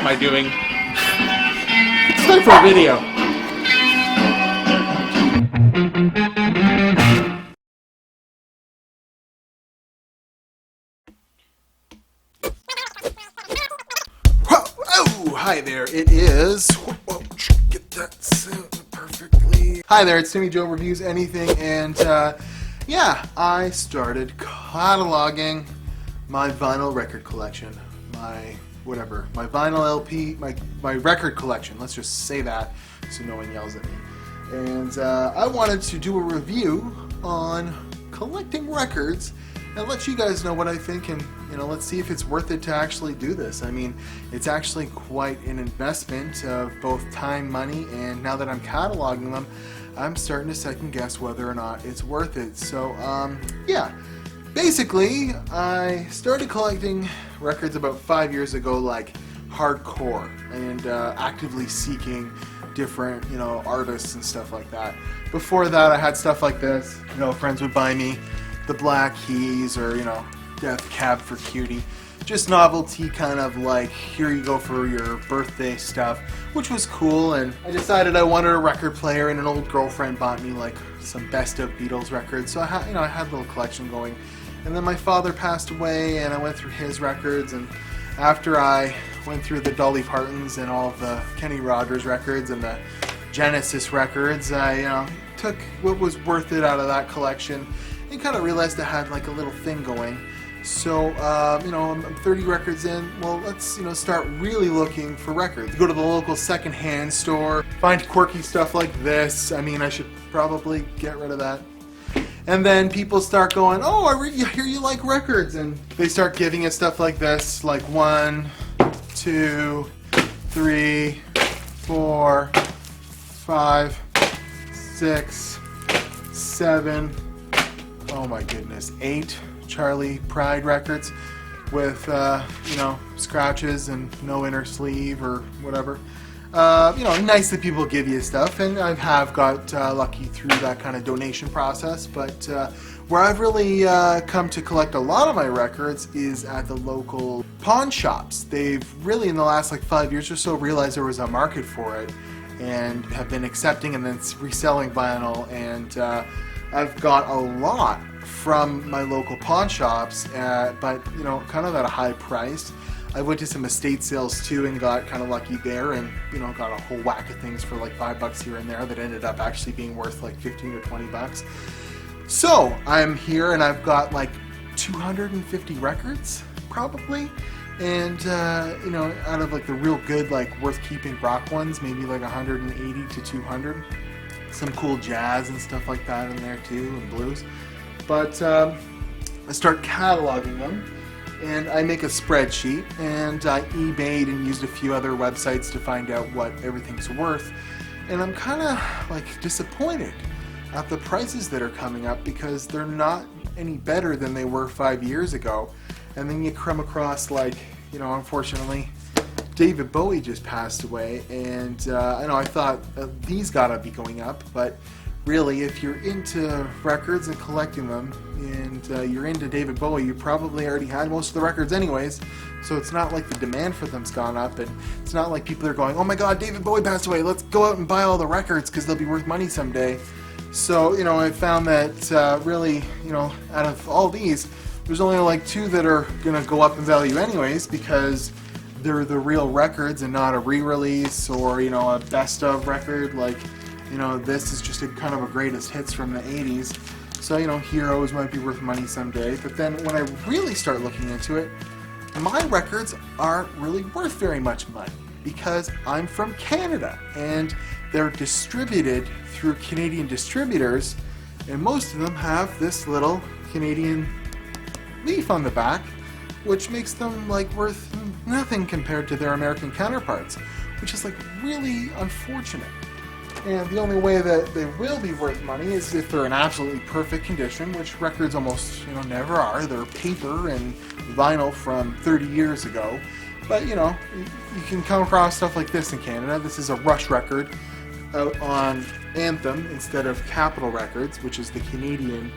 I doing? It's time for a video. Oh, hi there. It is. Get that sound perfectly. Hi there. It's Timmy Joe Reviews Anything, and yeah, I started cataloging my vinyl record collection, my vinyl LP, my record collection. Let's just say that so no one yells at me. And I wanted to do a review on collecting records and let you guys know what I think, and let's see if it's worth it to actually do this. I mean, it's actually quite an investment of both time, money, and now that I'm cataloging them, I'm starting to second guess whether or not it's worth it. So yeah, basically I started collecting records about 5 years ago, like hardcore, and actively seeking different artists and stuff like that. Before that I had stuff like this. Friends would buy me the Black Keys or Death Cab for Cutie, just novelty, kind of like here you go for your birthday stuff, which was cool. And I decided I wanted a record player, and an old girlfriend bought me like some best of Beatles records, so I had a little collection going. And then my father passed away and I went through his records, and after I went through the Dolly Partons and all of the Kenny Rogers records and the Genesis records, I took what was worth it out of that collection and kind of realized I had like a little thing going. So I'm 30 records in. Well, let's start really looking for records. Go to the local secondhand store, find quirky stuff like this. I mean, I should probably get rid of that. And then people start going, oh, I hear you like records, and they start giving it stuff like this, like 1, 2, 3, 4, 5, 6, 7. Oh my goodness, 8 Charlie Pride records with scratches and no inner sleeve or whatever. Nice that people give you stuff, and I have got lucky through that kind of donation process. But where I've really come to collect a lot of my records is at the local pawn shops. They've really, in the last like 5 years or so, realized there was a market for it and have been accepting and then reselling vinyl. And I've got a lot from my local pawn shops, but kind of at a high price. I went to some estate sales too and got kind of lucky there, and got a whole whack of things for like $5 here and there that ended up actually being worth like 15 or 20 bucks. So I'm here and I've got like 250 records probably, and out of like the real good, like worth keeping rock ones, maybe like 180 to 200. Some cool jazz and stuff like that in there too, and blues. But I start cataloging them, and I make a spreadsheet, and I eBayed and used a few other websites to find out what everything's worth. And I'm kind of like disappointed at the prices that are coming up, because they're not any better than they were 5 years ago. And then you come across, like, unfortunately, David Bowie just passed away, and I thought these gotta be going up, but really, if you're into records and collecting them, and you're into David Bowie, you probably already had most of the records anyways, so it's not like the demand for them's gone up, and it's not like people are going, oh my god, David Bowie passed away, let's go out and buy all the records because they'll be worth money someday. So, I found that really, out of all these, there's only like 2 that are going to go up in value anyways, because they're the real records and not a re-release or, a best of record. Like, this is just a kind of a greatest hits from the 80s. So, Heroes might be worth money someday. But then when I really start looking into it, my records aren't really worth very much money, because I'm from Canada and they're distributed through Canadian distributors, and most of them have this little Canadian leaf on the back, which makes them like worth nothing compared to their American counterparts, which is like really unfortunate. And the only way that they will be worth money is if they're in absolutely perfect condition, which records almost never are. They're paper and vinyl from 30 years ago. But you can come across stuff like this in Canada. This is a Rush record out on Anthem instead of Capitol Records, which is the Canadian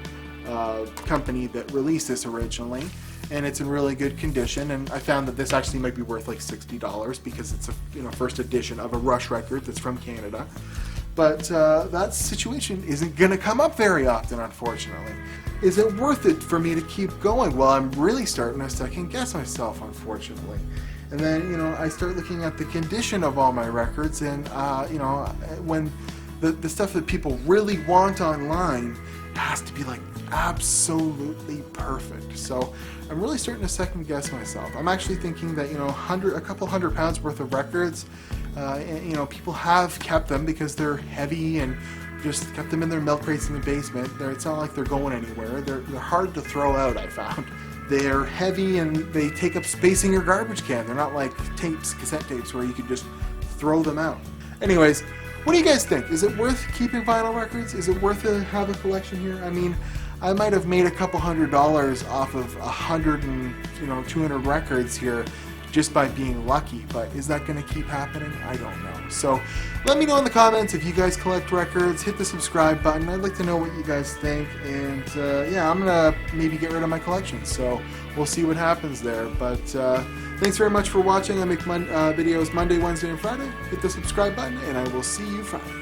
company that released this originally, and it's in really good condition. And I found that this actually might be worth like $60 because it's a first edition of a Rush record that's from Canada. But that situation isn't going to come up very often, unfortunately. Is it worth it for me to keep going? Well, I'm really starting to second guess myself, unfortunately. And then, I start looking at the condition of all my records, and, when the stuff that people really want online has to be like absolutely perfect. So I'm really starting to second guess myself. I'm actually thinking that, a couple £100 worth of records, people have kept them because they're heavy and just kept them in their milk crates in the basement. It's not like they're going anywhere. They're hard to throw out, I found. They're heavy and they take up space in your garbage can. They're not like cassette tapes where you can just throw them out. Anyways, what do you guys think? Is it worth keeping vinyl records? Is it worth to have a collection here? I mean, I might have made a couple $100 off of 100 and 200 records here just by being lucky, but is that going to keep happening? I don't know. So let me know in the comments if you guys collect records. Hit the subscribe button. I'd like to know what you guys think, and I'm gonna maybe get rid of my collection, so we'll see what happens there. But thanks very much for watching. I make videos Monday, Wednesday, and Friday. Hit the subscribe button, and I will see you Friday.